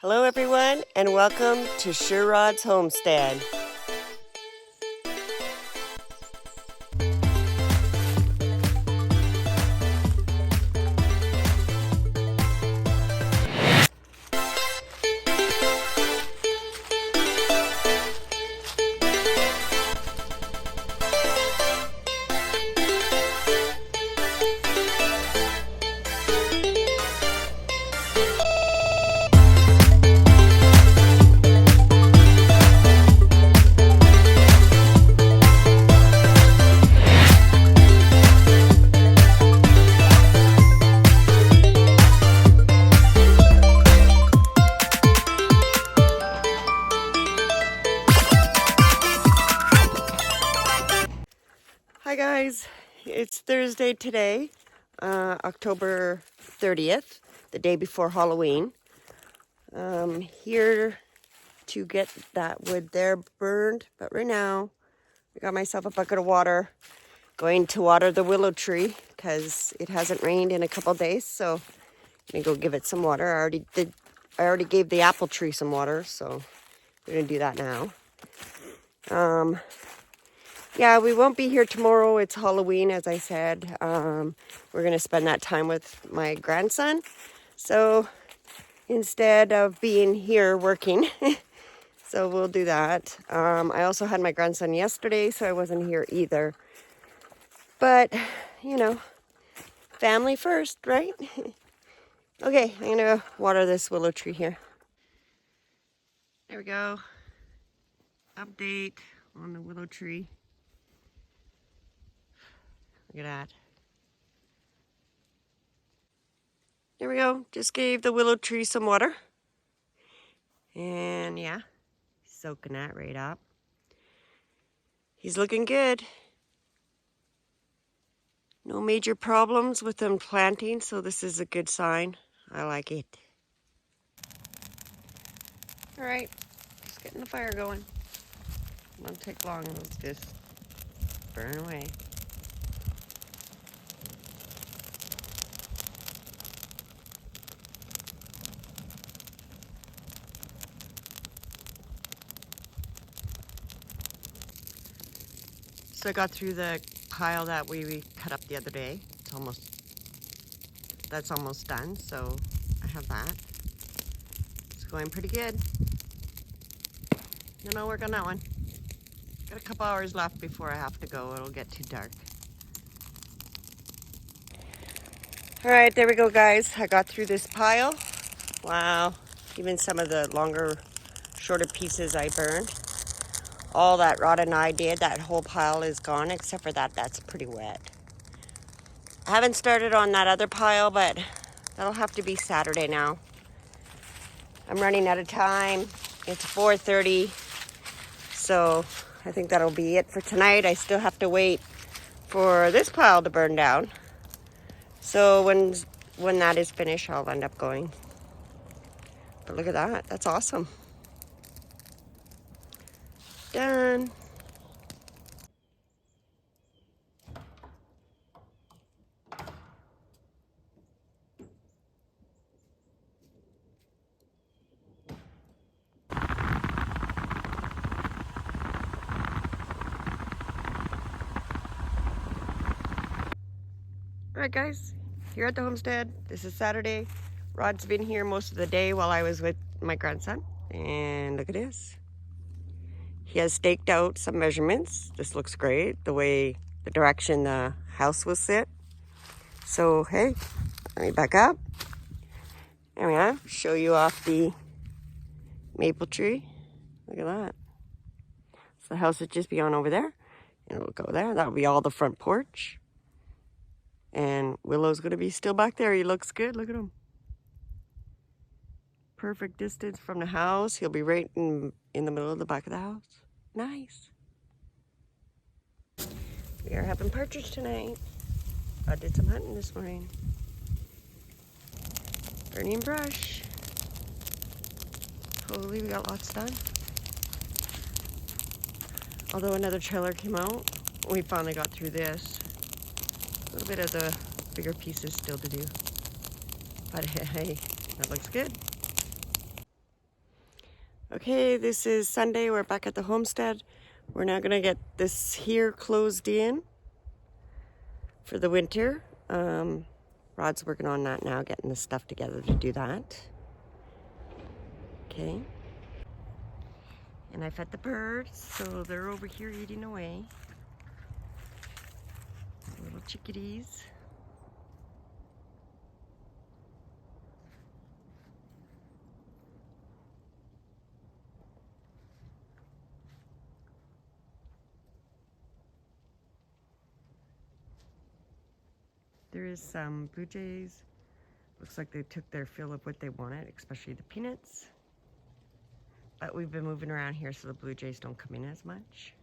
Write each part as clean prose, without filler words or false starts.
Hello everyone and welcome to Sherrod's Homestead. Hi guys, it's Thursday today, October 30th, the day before Halloween. Here to get that wood there burned, but right now I got myself a bucket of water, going to water the willow tree because it hasn't rained in a couple days, so I'm gonna go give it some water. I already gave the apple tree some water, so we're gonna do that now. Yeah, we won't be here tomorrow. It's Halloween, as I said. We're going to spend that time with my grandson. So instead of being here working, so we'll do that. I also had my grandson yesterday, so I wasn't here either. But, you know, family first, right? Okay, I'm going to water this willow tree here. There we go. Update on the willow tree. Look at that. There we go. Just gave the willow tree some water. And yeah, soaking that right up. He's looking good. No major problems with them planting, so this is a good sign. I like it. All right, just getting the fire going. Won't take long, it'll just burn away. So I got through the pile that we cut up the other day. That's almost done, so I have that. It's going pretty good. Then I'll work on that one. Got a couple hours left before I have to go. It'll get too dark. All right, there we go, guys. I got through this pile. Wow, even some of the shorter pieces I burned. All that rotten I did, that whole pile is gone, except for that's pretty wet. I haven't started on that other pile, but that'll have to be Saturday now. I'm running out of time. It's 4:30, so I think that'll be it for tonight. I still have to wait for this pile to burn down. So when that is finished, I'll end up going. But look at that, that's awesome. Done. All right, guys, here at the homestead. This is Saturday. Rod's been here most of the day while I was with my grandson. And look at this. He has staked out some measurements. This looks great, the direction the house will sit. So, hey, let me back up. I'm gonna show you off the maple tree. Look at that. So the house would just be on over there, and it'll go there. That'll be all the front porch. And Willow's gonna be still back there. He looks good, look at him. Perfect distance from the house. He'll be right in the middle of the back of the house. Nice. We are having partridge tonight. I did some hunting this morning. Burning brush. Hopefully we got lots done. Although another trailer came out, we finally got through this. A little bit of the bigger pieces still to do. But hey, that looks good. Okay, this is Sunday. We're back at the homestead. We're now gonna get this here closed in for the winter. Rod's working on that now, getting the stuff together to do that. Okay. And I fed the birds, so they're over here eating away. Little chickadees. There is some blue jays. Looks like they took their fill of what they wanted, especially the peanuts. But we've been moving around here so the blue jays don't come in as much.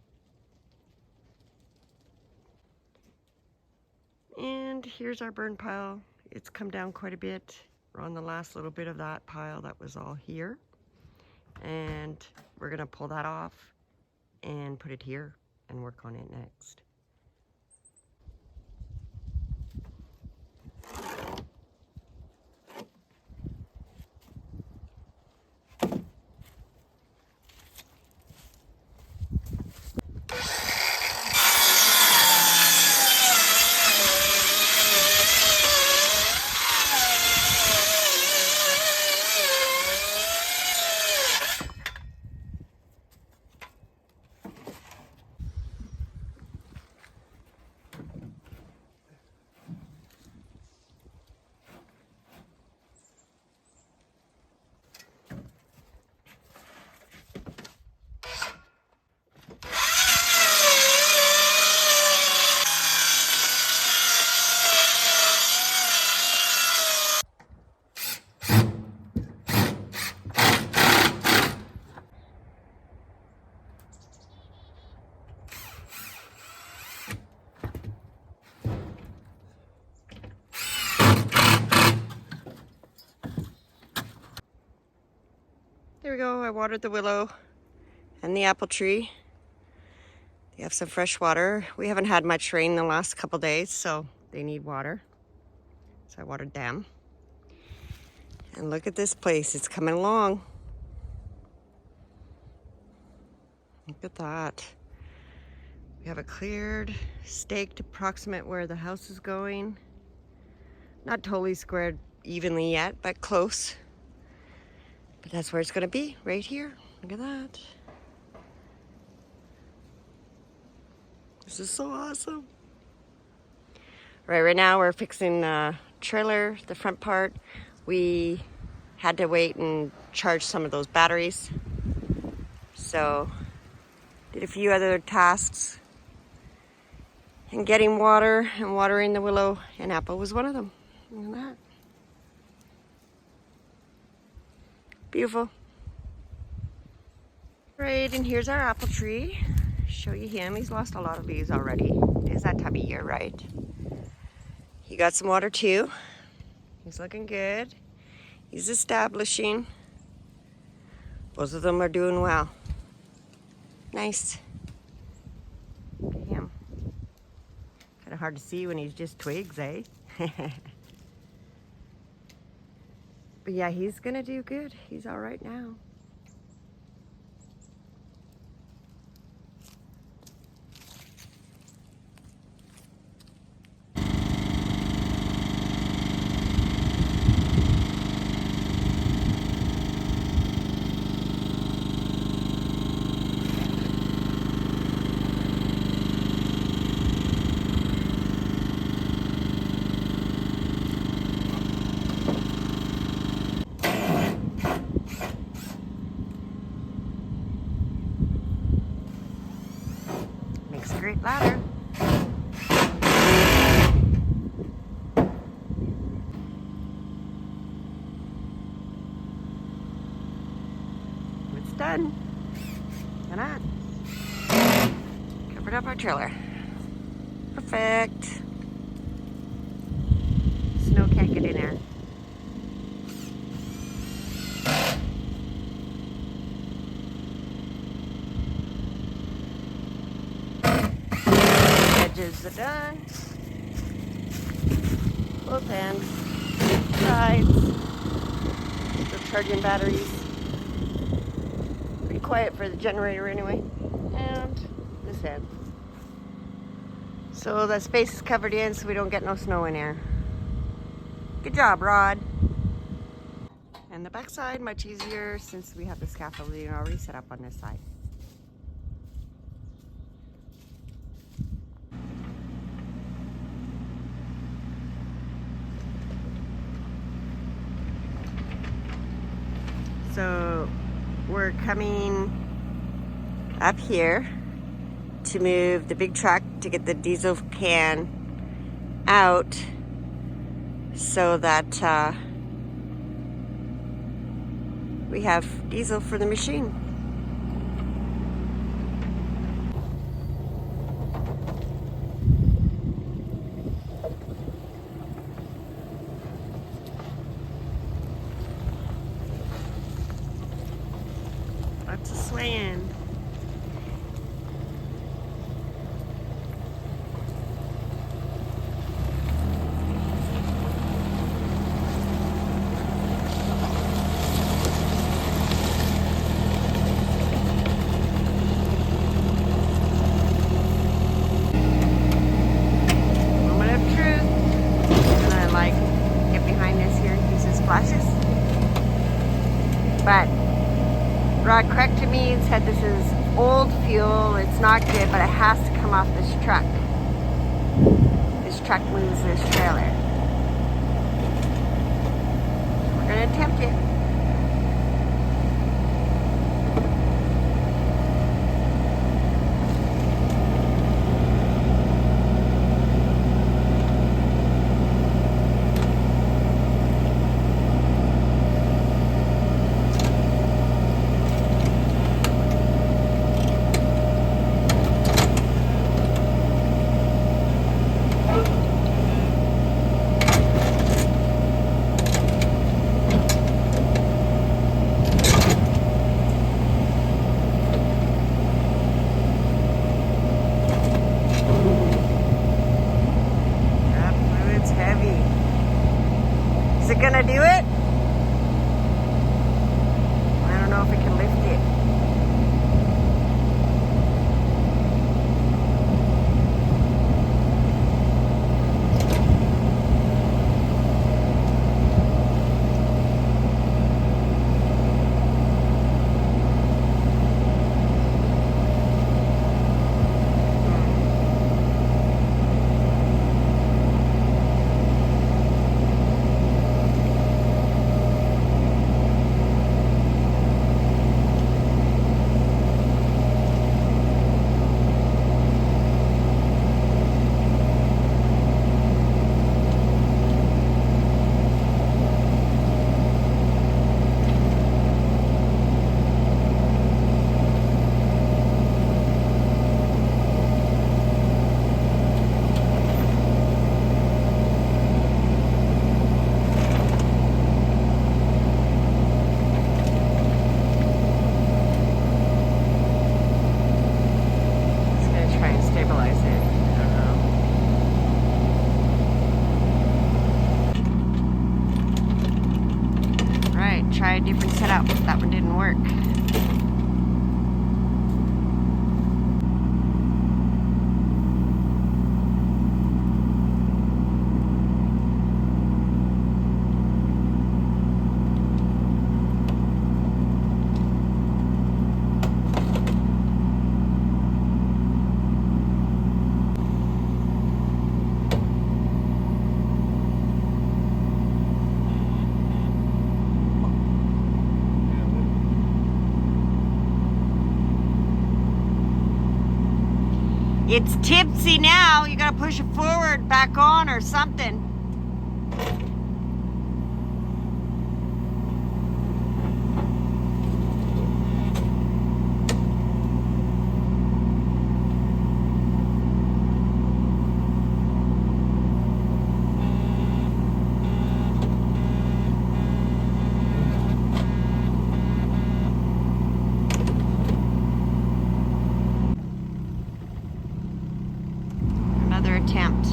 And here's our burn pile. It's come down quite a bit. We're on the last little bit of that pile that was all here. And we're gonna pull that off and put it here and work on it next. There we go. I watered the willow and the apple tree. They have some fresh water. We haven't had much rain the last couple days, so they need water. So I watered them. And look at this place. It's coming along. Look at that. We have it cleared, staked approximate where the house is going. Not totally squared evenly yet, but close. But that's where it's gonna be, right here. Look at that. This is so awesome. Right now we're fixing the trailer, the front part. We had to wait and charge some of those batteries. So, did a few other tasks. And getting water and watering the willow and apple was one of them. Look at that. Beautiful. Right, and here's our apple tree. Show you him. He's lost a lot of leaves already. It is that time of year, right? He got some water too. He's looking good. He's establishing. Both of them are doing well. Nice. Look at him. Kind of hard to see when he's just twigs, eh? But yeah, he's gonna do good. He's all right now. Makes a great ladder. It's done. Look at that. Covered up our trailer. Perfect. Snow can't get in there. Edges are done. Both ends. Sides. Still charging batteries. pretty quiet for the generator anyway. And this end. So the space is covered in so we don't get no snow in here. Good job, Rod. And the back side, much easier since we have the scaffolding already set up on this side. So we're coming up here to move the big truck to get the diesel can out so that we have diesel for the machine. Lots of swaying. Moment of truth. I'm gonna like get behind this here and use his flashes. But Rod corrected me and said this is old fuel, it's not good, but it has to come off this truck. This truck moves this trailer. We're gonna attempt it. Is it gonna do it? I don't know if it can lift it. Try a different setup. That one didn't work. It's tipsy now. You gotta push it forward, back on or something. Attempt.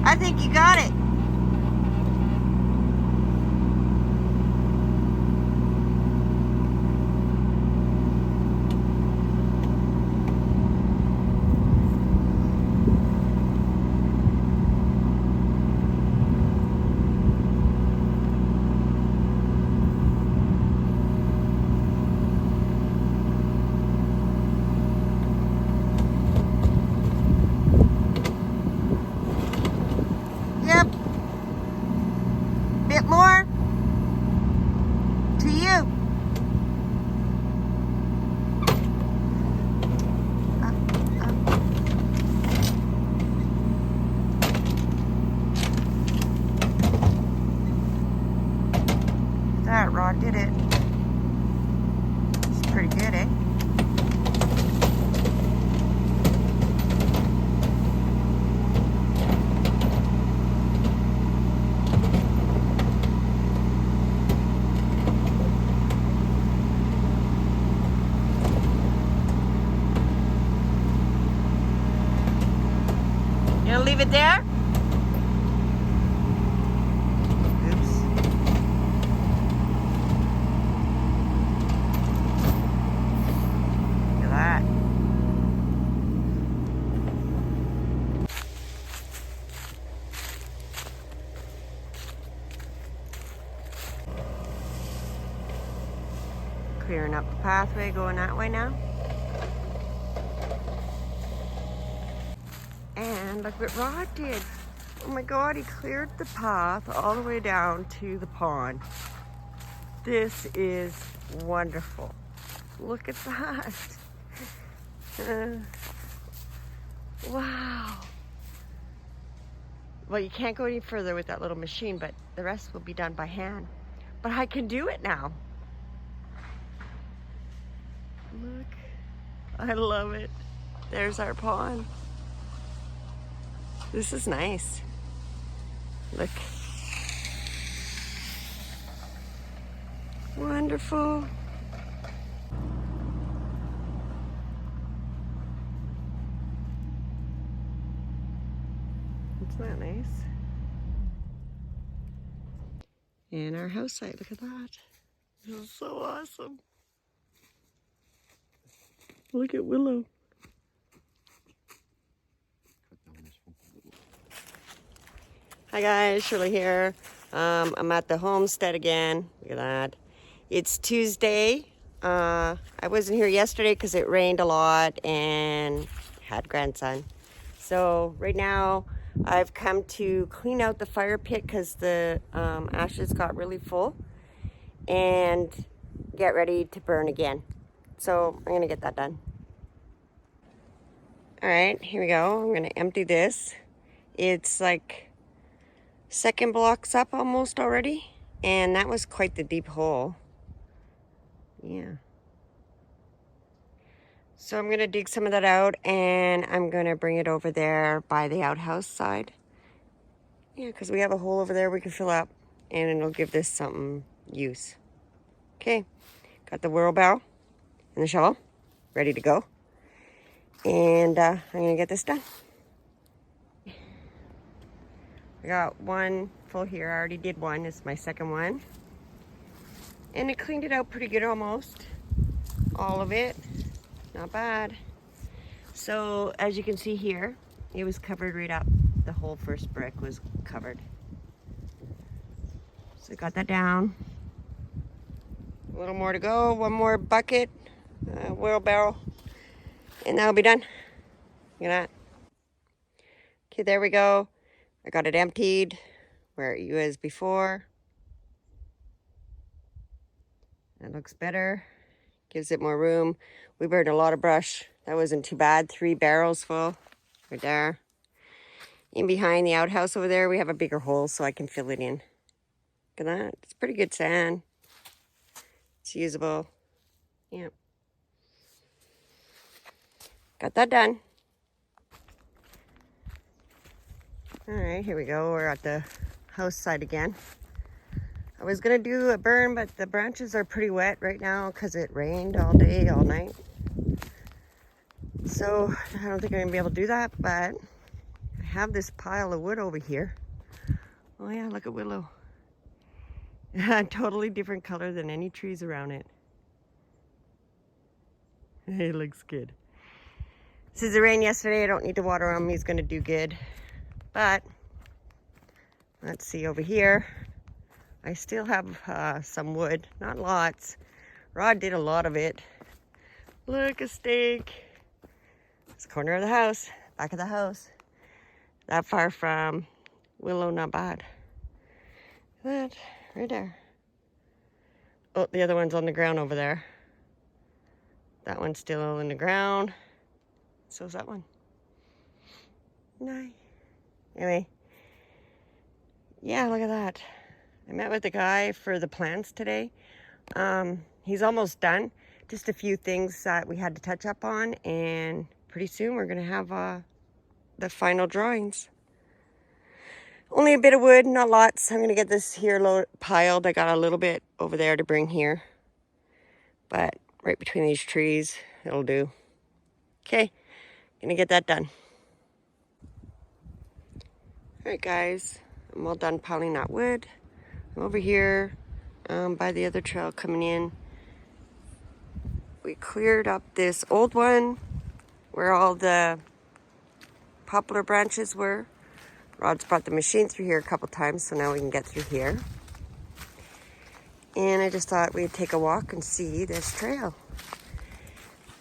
I think you got it. Yep. Bit more to you. That rod did it. It's pretty good, eh? You gonna leave it there? Oops. Look at that. Clearing up the pathway, going that way now. And look what Rod did. Oh my God, he cleared the path all the way down to the pond. This is wonderful. Look at that. Wow. Well, you can't go any further with that little machine, but the rest will be done by hand. But I can do it now. Look, I love it. There's our pond. This is nice. Look. Wonderful. Isn't that nice? And our house site, look at that. This is so awesome. Look at Willow. Hi guys, Shirley here. I'm at the homestead again. Look at that. It's Tuesday. I wasn't here yesterday because it rained a lot and had grandson. So right now I've come to clean out the fire pit because the ashes got really full and get ready to burn again. So I'm gonna get that done. All right, here we go. I'm gonna empty this. It's like second block's up almost already, and that was quite the deep hole. Yeah. So I'm gonna dig some of that out and I'm gonna bring it over there by the outhouse side. Yeah, because we have a hole over there we can fill up and it'll give this some use. Okay, got the wheelbarrow and the shovel ready to go. And I'm gonna get this done. I got one full here. I already did one. It's my second one. And it cleaned it out pretty good almost. All of it. Not bad. So as you can see here, it was covered right up. The whole first brick was covered. So I got that down. A little more to go. One more bucket, wheelbarrow, and that'll be done. Look at that. Okay, there we go. I got it emptied where it was before. That looks better. Gives it more room. We burned a lot of brush. That wasn't too bad. 3 barrels full right there. In behind the outhouse over there, we have a bigger hole so I can fill it in. Look at that. It's pretty good sand. It's usable. Yeah. Got that done. All right, here we go. We're at the house side again. I was gonna do a burn, but the branches are pretty wet right now because it rained all day, all night. So I don't think I'm gonna be able to do that, but I have this pile of wood over here. Oh yeah, look at Willow. Totally different color than any trees around it. It looks good. Since it rained yesterday, I don't need to water him. He's gonna do good. But let's see over here. I still have some wood, not lots. Rod did a lot of it. Look, a stake. It's the corner of the house, back of the house. That far from Willow, not bad. That right there. Oh, the other one's on the ground over there. That one's still in the ground. So's that one. Nice. Anyway, yeah, look at that. I met with the guy for the plants today. He's almost done. Just a few things that we had to touch up on, and pretty soon we're gonna have the final drawings. Only a bit of wood, not lots. I'm gonna get this here piled. I got a little bit over there to bring here, but right between these trees, it'll do. Okay, gonna get that done. All right, guys, I'm all done piling that wood. I'm over here by the other trail coming in. We cleared up this old one where all the poplar branches were. Rod's brought the machine through here a couple times, so now we can get through here. And I just thought we'd take a walk and see this trail.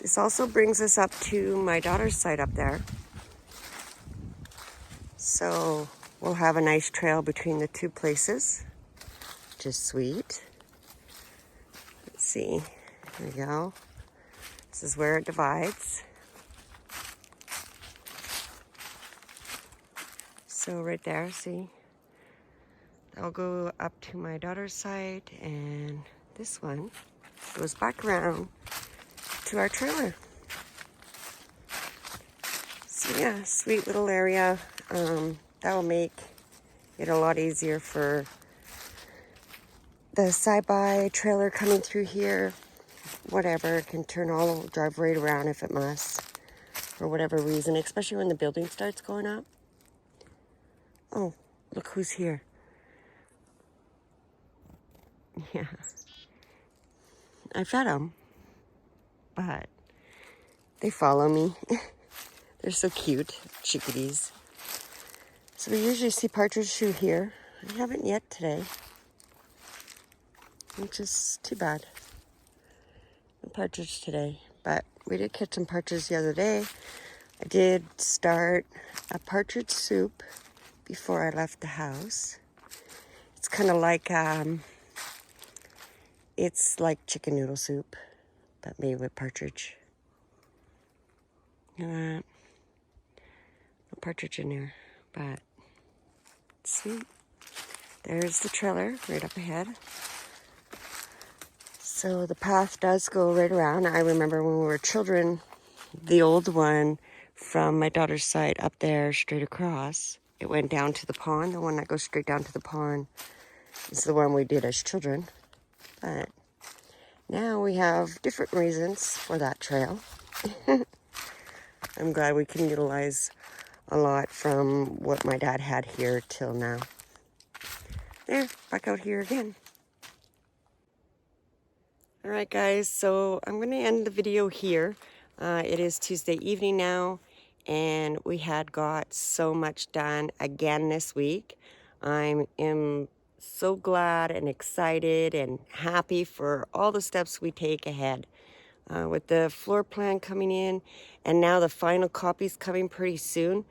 This also brings us up to my daughter's site up there. So we'll have a nice trail between the two places, which is sweet. Let's see, there we go. This is where it divides. So right there, see? I'll go up to my daughter's site, and this one goes back around to our trailer. So yeah, sweet little area. That will make it a lot easier for the side-by trailer coming through here. Whatever, it can drive right around if it must, for whatever reason, especially when the building starts going up. Oh, look who's here. Yeah. I fed them, but they follow me. They're so cute, chickadees. So we usually see partridge through here. I haven't yet today, which is too bad. No partridge today, but we did catch some partridge the other day. I did start a partridge soup before I left the house. It's kind of like it's like chicken noodle soup, but made with partridge. No partridge in there, but sweet. There's the trailer right up ahead. So the path does go right around. I remember when we were children, the old one from my daughter's site up there straight across, it went down to the pond. The one that goes straight down to the pond is the one we did as children. But now we have different reasons for that trail. I'm glad we can utilize a lot from what my dad had here till now. There, back out here again. All right, guys, so I'm going to end the video here. It is Tuesday evening now, and we had got so much done again this week. I am so glad and excited and happy for all the steps we take ahead. With the floor plan coming in, and now the final copy's coming pretty soon.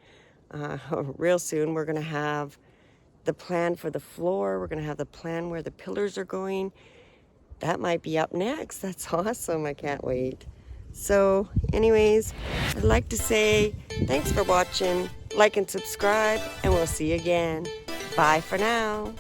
Real soon, we're going to have the plan for the floor. We're going to have the plan where the pillars are going. That might be up next. That's awesome. I can't wait. So anyways, I'd like to say thanks for watching. Like and subscribe, and we'll see you again. Bye for now.